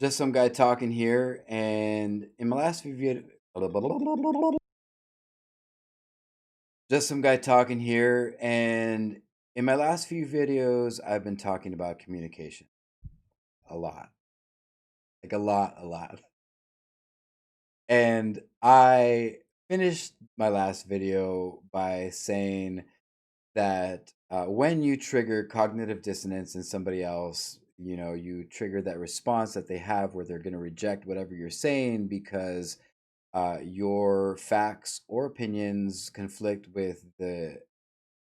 Just some guy talking here, and in my last few just some guy talking here, and in my last few videos, I've been talking about communication a lot, like a lot. And I finished my last video by saying that when you trigger cognitive dissonance in somebody else, you trigger that response that they have where they're going to reject whatever you're saying because your facts or opinions conflict with the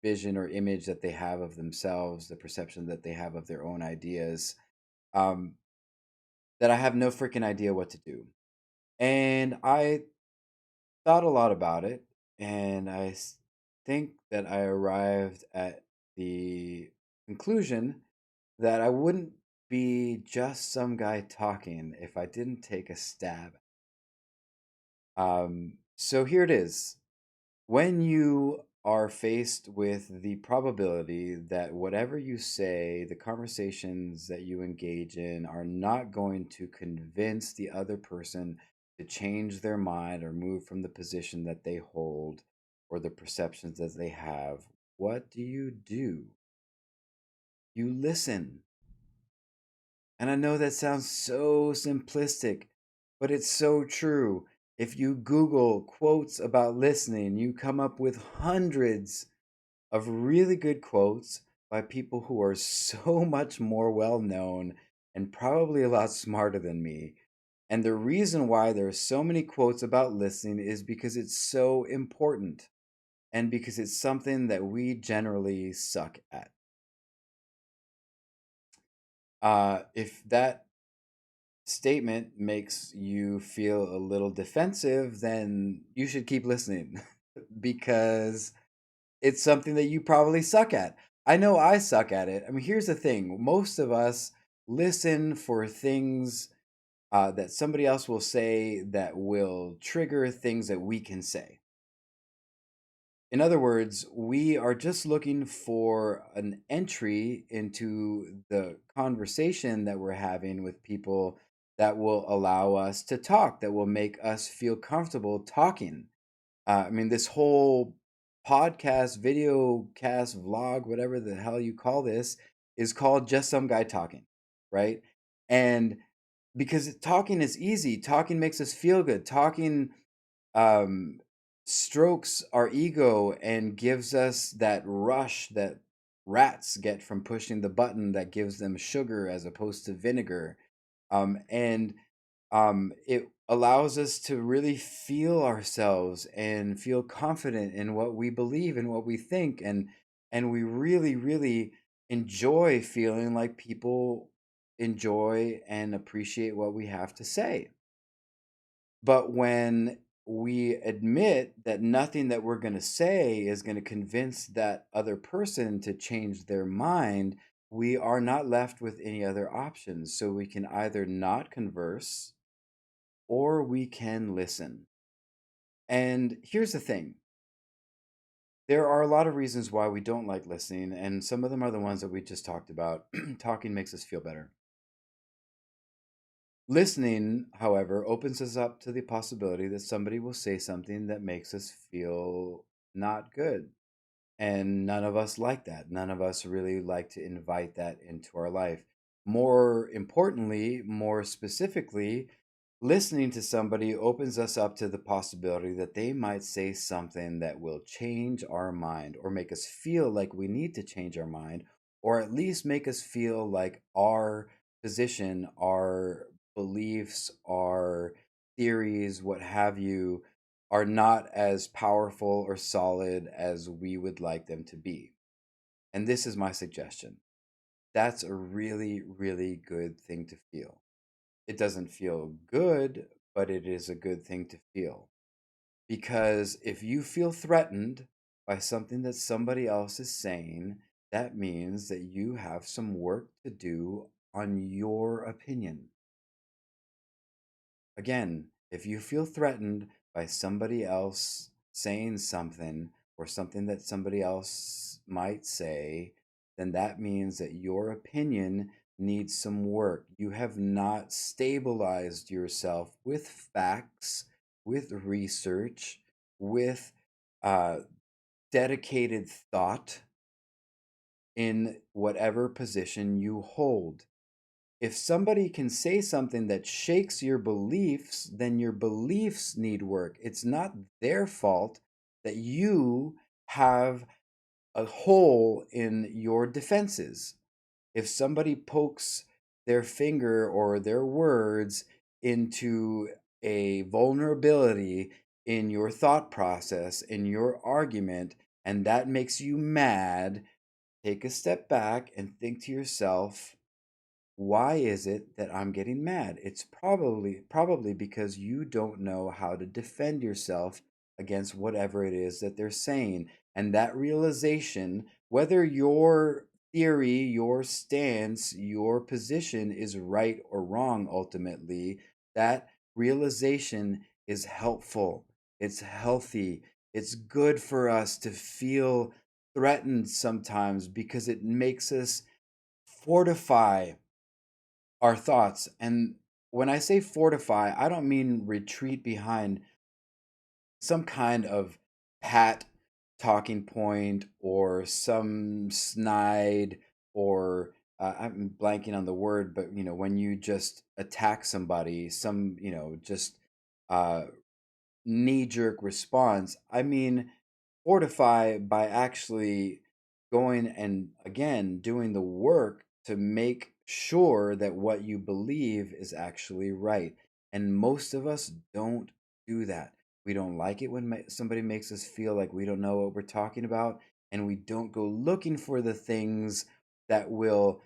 vision or image that they have of themselves, the perception that they have of their own ideas, um, that I have no freaking idea what to do. And I thought a lot about it, and think that I arrived at the conclusion that I wouldn't be just some guy talking if I didn't take a stab. So here it is. When you are faced with the probability that whatever you say, the conversations that you engage in are not going to convince the other person to change their mind or move from the position that they hold or the perceptions that they have, what do? You listen. And I know that sounds so simplistic, but it's so true. If you Google quotes about listening, you come up with hundreds of really good quotes by people who are so much more well known and probably a lot smarter than me. And the reason why there are so many quotes about listening is because it's so important and because it's something that we generally suck at. If that statement makes you feel a little defensive, then you should keep listening because it's something that you probably suck at. I know I suck at it. I mean, here's the thing: most of us listen for things that somebody else will say that will trigger things that we can say. In other words, we are just looking for an entry into the conversation that we're having with people that will allow us to talk, that will make us feel comfortable talking. I mean, this whole podcast, video cast, vlog, whatever the hell you call this, is called Just Some Guy Talking, right? And because talking is easy, talking makes us feel good. Talking um, strokes our ego and gives us that rush that rats get from pushing the button that gives them sugar as opposed to vinegar. And it allows us to really feel ourselves and feel confident in what we believe and what we think. And we really, really enjoy feeling like people enjoy and appreciate what we have to say. But when we admit that nothing that we're going to say is going to convince that other person to change their mind, we are not left with any other options. So we can either not converse or we can listen. And here's the thing, there are a lot of reasons why we don't like listening, and some of them are the ones that we just talked about. Talking makes us feel better. Listening, however, opens us up to the possibility that somebody will say something that makes us feel not good. And none of us like that. None of us really like to invite that into our life. More importantly, more specifically, listening to somebody opens us up to the possibility that they might say something that will change our mind or make us feel like we need to change our mind, or at least make us feel like our position, our beliefs, our theories, what have you, are not as powerful or solid as we would like them to be. And this is my suggestion. That's a really, really good thing to feel. It doesn't feel good, but it is a good thing to feel. Because if you feel threatened by something that somebody else is saying, that means that you have some work to do on your opinion. Again, if you feel threatened by somebody else saying something or something that somebody else might say, then that means that your opinion needs some work. You have not stabilized yourself with facts, with research, with uh, dedicated thought in whatever position you hold. If somebody can say something that shakes your beliefs, then your beliefs need work. It's not their fault that you have a hole in your defenses. If somebody pokes their finger or their words into a vulnerability in your thought process, in your argument, and that makes you mad, take a step back and think to yourself, why is it that I'm getting mad? It's probably because you don't know how to defend yourself against whatever it is that they're saying. And that realization, whether your theory, your stance, your position is right or wrong ultimately, that realization is helpful. It's healthy. It's good for us to feel threatened sometimes because it makes us fortify our thoughts. And when I say fortify, I don't mean retreat behind some kind of pat talking point or some snide or I'm blanking on the word, but when you just attack somebody, some, just uh, knee jerk response. I mean, fortify by actually going and again doing the work to make sure that what you believe is actually right. And most of us don't do that. We don't like it when somebody makes us feel like we don't know what we're talking about, and we don't go looking for the things that will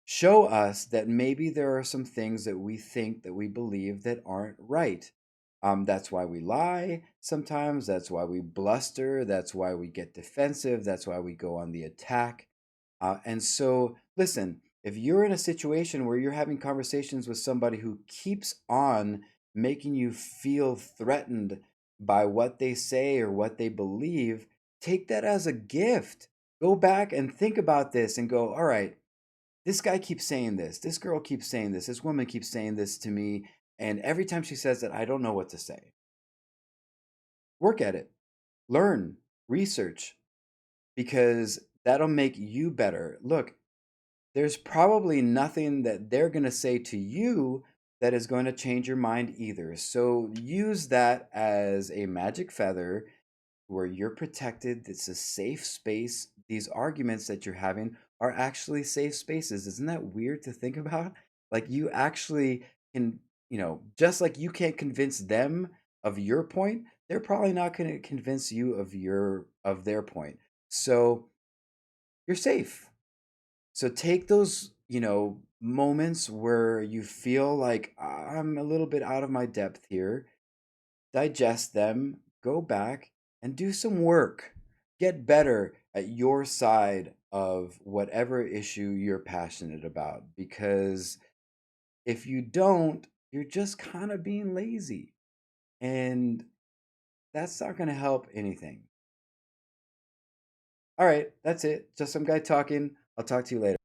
show us that maybe there are some things that we think that we believe that aren't right. That's why we lie sometimes. That's why we bluster. That's why we get defensive. That's why we go on the attack. And so, listen, if you're in a situation where you're having conversations with somebody who keeps on making you feel threatened by what they say or what they believe, take that as a gift. Go back and think about this and go, all right, this guy keeps saying this. This girl keeps saying this. This woman keeps saying this to me. And every time she says it, I don't know what to say. Work at it, learn, research, because that'll make you better. Look, there's probably nothing that they're going to say to you that is going to change your mind either. So use that as a magic feather where you're protected. It's a safe space. These arguments that you're having are actually safe spaces. Isn't that weird to think about? Like you actually can, just like you can't convince them of your point, they're probably not going to convince you of their point. So you're safe. So take those, moments where you feel like I'm a little bit out of my depth here, digest them, go back and do some work. Get better at your side of whatever issue you're passionate about. Because if you don't, you're just kind of being lazy. And that's not going to help anything. All right, that's it. Just some guy talking. I'll talk to you later.